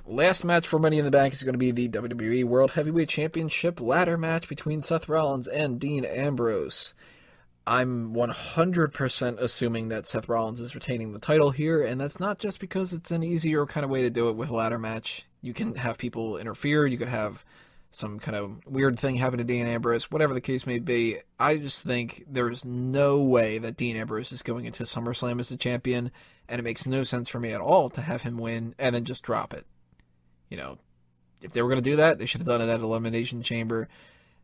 last match for Money in the Bank is going to be the WWE World Heavyweight Championship ladder match between Seth Rollins and Dean Ambrose. I'm 100% assuming that Seth Rollins is retaining the title here, and that's not just because it's an easier kind of way to do it with a ladder match. You can have people interfere, you could have some kind of weird thing happen to Dean Ambrose, whatever the case may be. I just think there's no way that Dean Ambrose is going into SummerSlam as the champion, and it makes no sense for me at all to have him win and then just drop it. You know, if they were going to do that, they should have done it at Elimination Chamber.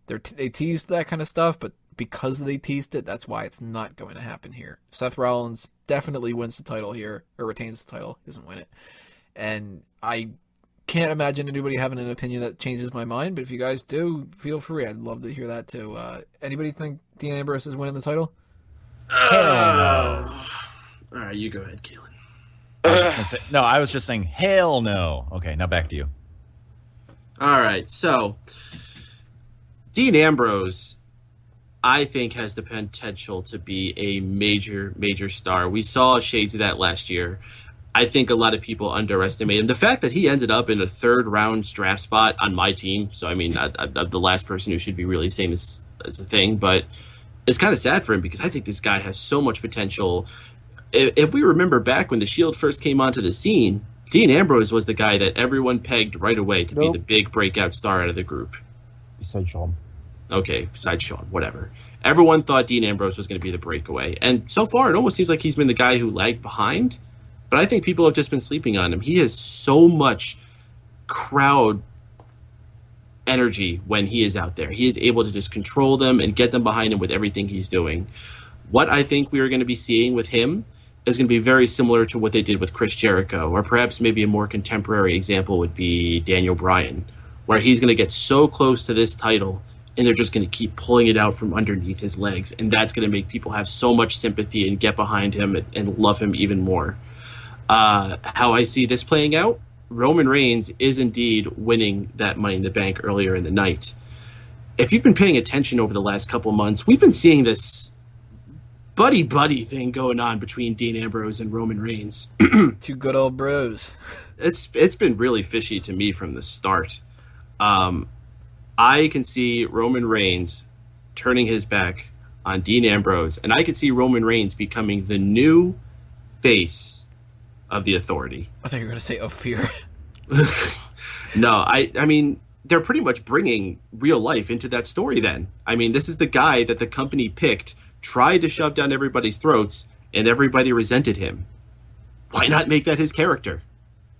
They teased that kind of stuff, but because they teased it, that's why it's not going to happen here. Seth Rollins definitely wins the title here, or retains the title, doesn't win it. And I can't imagine anybody having an opinion that changes my mind, but if you guys do, feel free. I'd love to hear that too. Anybody think Dean Ambrose is winning the title? Hell no. All right, you go ahead, Keelan. I was just saying, hell no. Okay, now back to you. All right, so Dean Ambrose, I think, has the potential to be a major, major star. We saw shades of that last year. I think a lot of people underestimate him. The fact that he ended up in a third-round draft spot on my team, so I mean, I'm the last person who should be really saying this as a thing, but it's kind of sad for him because I think this guy has so much potential. If we remember back when the Shield first came onto the scene, Dean Ambrose was the guy that everyone pegged right away to be the big breakout star out of the group. Besides Sean. Okay, besides Sean, whatever. Everyone thought Dean Ambrose was going to be the breakaway. And so far, it almost seems like he's been the guy who lagged behind. But I think people have just been sleeping on him. He has so much crowd energy when he is out there. He is able to just control them and get them behind him with everything he's doing. What I think we are going to be seeing with him is going to be very similar to what they did with Chris Jericho, or perhaps maybe a more contemporary example would be Daniel Bryan, where he's going to get so close to this title and they're just going to keep pulling it out from underneath his legs. And that's going to make people have so much sympathy and get behind him and love him even more. How I see this playing out, Roman Reigns is indeed winning that Money in the Bank earlier in the night. If you've been paying attention over the last couple months, we've been seeing this buddy thing going on between Dean Ambrose and Roman Reigns. Two good old bros. It's been really fishy to me from the start. I can see Roman Reigns turning his back on Dean Ambrose, and I could see Roman Reigns becoming the new face of the Authority. I thought you were going to say of fear. No, I mean, they're pretty much bringing real life into that story then. I mean, this is the guy that the company picked, tried to shove down everybody's throats, and everybody resented him. Why not make that his character?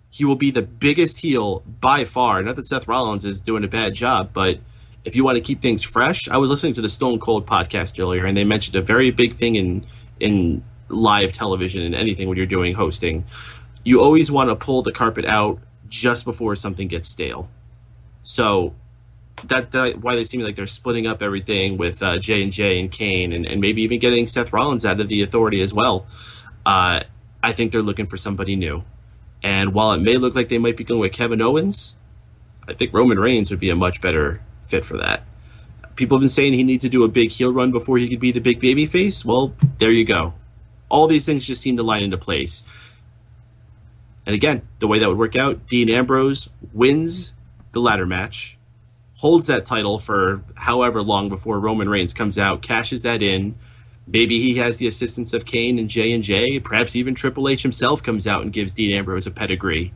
He will be the biggest heel by far. Not that Seth Rollins is doing a bad job, but if you want to keep things fresh, I was listening to the Stone Cold podcast earlier, and they mentioned a very big thing in live television and anything when you're doing hosting. You always want to pull the carpet out just before something gets stale. So that why they seem like they're splitting up everything with J&J and Kane and maybe even getting Seth Rollins out of the Authority as well. I think they're looking for somebody new. And while it may look like they might be going with Kevin Owens, I think Roman Reigns would be a much better fit for that. People have been saying he needs to do a big heel run before he could be the big baby face. Well, there you go. All these things just seem to line into place. And again, the way that would work out, Dean Ambrose wins the ladder match, holds that title for however long before Roman Reigns comes out, cashes that in. Maybe he has the assistance of Kane and J&J. Perhaps even Triple H himself comes out and gives Dean Ambrose a pedigree.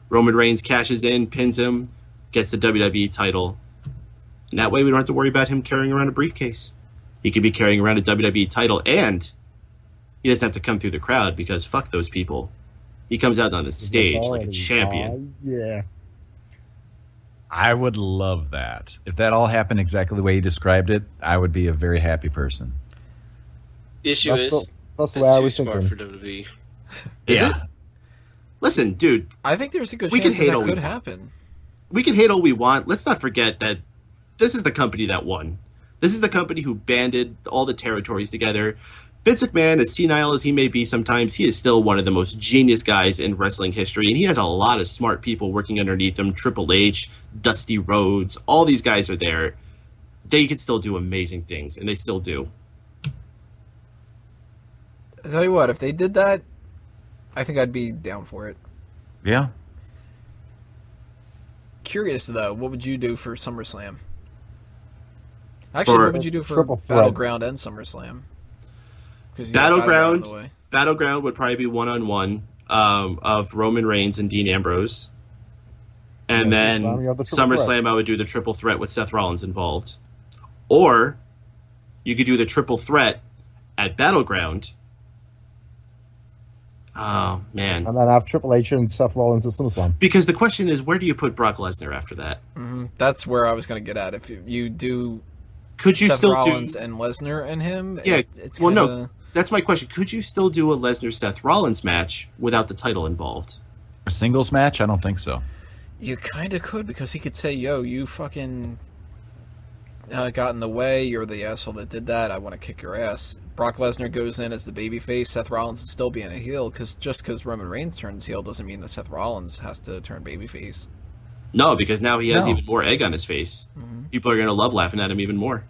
Roman Reigns cashes in, pins him, gets the WWE title. And that way we don't have to worry about him carrying around a briefcase. He could be carrying around a WWE title, and he doesn't have to come through the crowd because fuck those people. He comes out on the stage like a champion. Yeah. I would love that. If that all happened exactly the way you described it, I would be a very happy person. The issue is that's the way I was too smart thinking. for WWE. Is it? Listen, dude, I think there's a good We chance can hate that all we could want. happen. we can hate all we want. Let's not forget that this is the company that won. This is the company who banded all the territories together. Vince McMahon, as senile as he may be sometimes, he is still one of the most genius guys in wrestling history, and he has a lot of smart people working underneath him. Triple H, Dusty Rhodes, all these guys are there. They could still do amazing things, and they still do. I tell you what, if they did that, I think I'd be down for it. Yeah. curious though. What would you do for SummerSlam? Actually, what would you do for Triple threat. Battleground and SummerSlam? Battleground would probably be 1-on-1 of Roman Reigns and Dean Ambrose. And then SummerSlam, I would do the triple threat with Seth Rollins involved. Or you could do the triple threat at Battleground. Oh, man. And then have Triple H and Seth Rollins at SummerSlam. Because the question is, where do you put Brock Lesnar after that? Mm-hmm. That's where I was going to get at. If you do could you Seth still Rollins do... and Lesnar and him, yeah, it's well, kinda... no, that's my question. Could you still do a Lesnar-Seth Rollins match without the title involved? A singles match? I don't think so. You kind of could, because he could say, yo, you fucking got in the way, you're the asshole that did that, I want to kick your ass. Brock Lesnar goes in as the babyface, Seth Rollins is still being a heel, because just because Roman Reigns turns heel doesn't mean that Seth Rollins has to turn babyface. No, because now he has even more egg on his face. Mm-hmm. People are going to love laughing at him even more.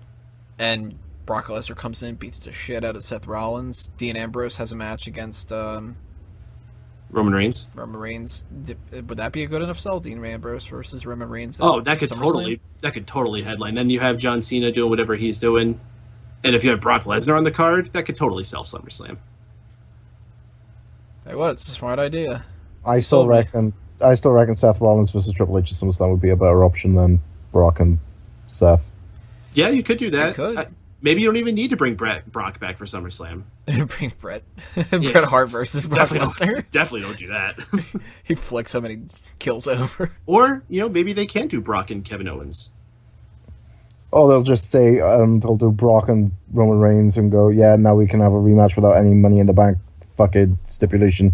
And Brock Lesnar comes in, beats the shit out of Seth Rollins. Dean Ambrose has a match against Roman Reigns. Roman Reigns. Would that be a good enough sell? Dean Ambrose versus Roman Reigns? Oh, that could totally headline. Then you have John Cena doing whatever he's doing, and if you have Brock Lesnar on the card, that could totally sell SummerSlam. Hey, what? It's a smart idea. I still reckon Seth Rollins versus Triple H at SummerSlam would be a better option than Brock and Seth. Yeah, you could do that. You could. Maybe you don't even need to bring Brock back for SummerSlam. Bring Bret. Bret Hart versus Brock Lesnar. Definitely don't do that. He flicks him and he kills over. Or, maybe they can do Brock and Kevin Owens. Oh, they'll just say, they'll do Brock and Roman Reigns and go, yeah, now we can have a rematch without any Money in the Bank fucking stipulation.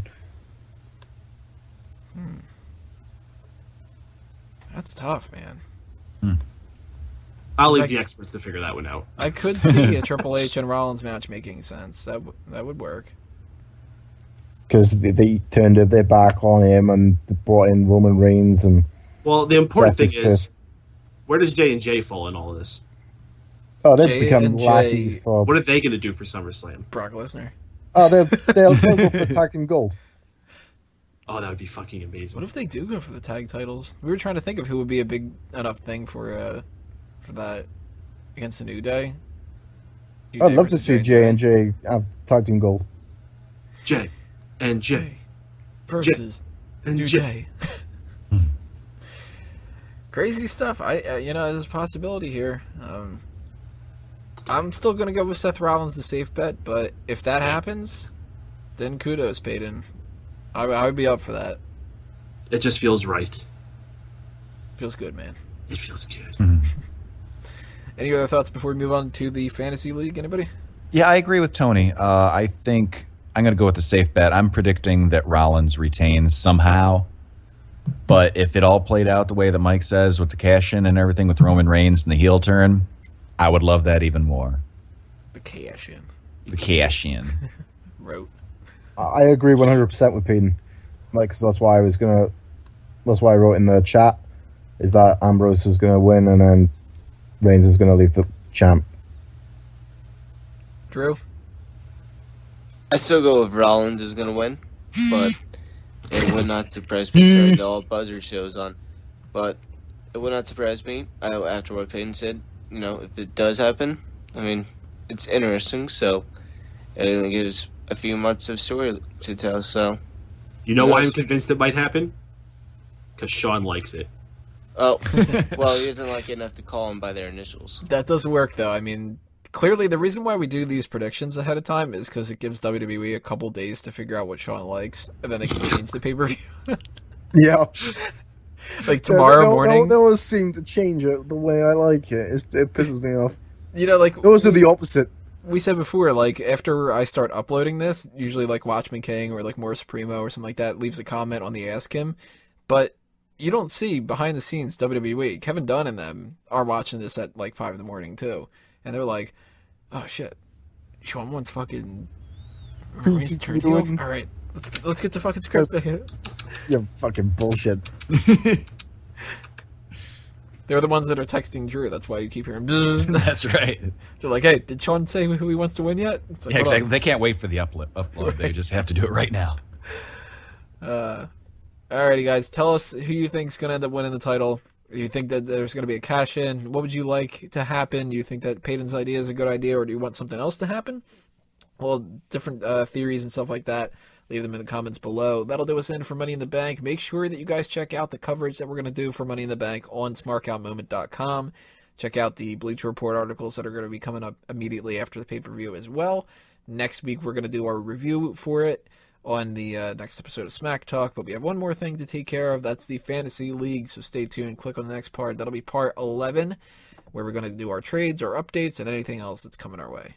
That's tough, man. I'll leave the experts to figure that one out. I could see a Triple H and Rollins match making sense. That would work. Because they turned their back on him and brought in Roman Reigns and... Well, the important Seth thing is, where does J&J fall in all of this? Oh, they've become lackeys for... What are they going to do for SummerSlam? Brock Lesnar. Oh, they'll go for the tag team gold. Oh, that would be fucking amazing. What if they do go for the tag titles? We were trying to think of who would be a big enough thing for that against the New Day. I'd love to see J&J have tag team gold. J&J versus New Day. Crazy stuff. There's a possibility here. I'm still gonna go with Seth Rollins, the safe bet, but if that happens, then kudos, Peyton. I would be up for that. It just feels right. Feels good, man. It feels good. Mm-hmm. Any other thoughts before we move on to the Fantasy League? Anybody? Yeah, I agree with Tony. I think I'm going to go with the safe bet. I'm predicting that Rollins retains somehow. But if it all played out the way that Mike says with the cash-in and everything with Roman Reigns and the heel turn, I would love that even more. The cash-in. The cash-in. Wrote. I agree 100% with Peyton. Cause that's why I wrote in the chat, is that Ambrose is going to win and then Reigns is going to leave the champ. Drew? I still go with Rollins is going to win, but it would not surprise me. Sorry, the all buzzer shows on. But it would not surprise me, after what Peyton said, if it does happen. I mean, it's interesting, so it only gives a few months of story to tell, so... You know why I'm convinced it might happen? Because Sean likes it. Oh, well, he doesn't like it enough to call them by their initials. That does work, though. I mean, clearly the reason why we do these predictions ahead of time is because it gives WWE a couple days to figure out what Sean likes, and then they can change the pay-per-view. Yeah. Tomorrow morning... They always seem to change it the way I like it. It pisses me off. Those are the opposite. We said before, after I start uploading this, usually Watchman King or More Supremo or something like that leaves a comment on the Ask Him, but you don't see behind the scenes WWE. Kevin Dunn and them are watching this at 5 in the morning too, and they're like, "Oh shit, Sean wants fucking turn heel. All right, let's get the fucking script." Yeah, fucking bullshit. They're the ones that are texting Drew. That's why you keep hearing. That's right. They're like, "Hey, did Sean say who he wants to win yet?" It's yeah, exactly. They can't wait for the upload. They just have to do it right now. Alrighty, guys. Tell us who you think's gonna end up winning the title. You think that there's going to be a cash-in? What would you like to happen? Do you think that Peyton's idea is a good idea, or do you want something else to happen? Well, different theories and stuff like that, leave them in the comments below. That'll do us in for Money in the Bank. Make sure that you guys check out the coverage that we're going to do for Money in the Bank on smarkoutmoment.com. Check out the Bleacher Report articles that are going to be coming up immediately after the pay-per-view as well. Next week, we're going to do our review for it on the next episode of Smack Talk, but we have one more thing to take care of. That's the Fantasy League, so stay tuned. Click on the next part. That'll be part 11, where we're going to do our trades, our updates, and anything else that's coming our way.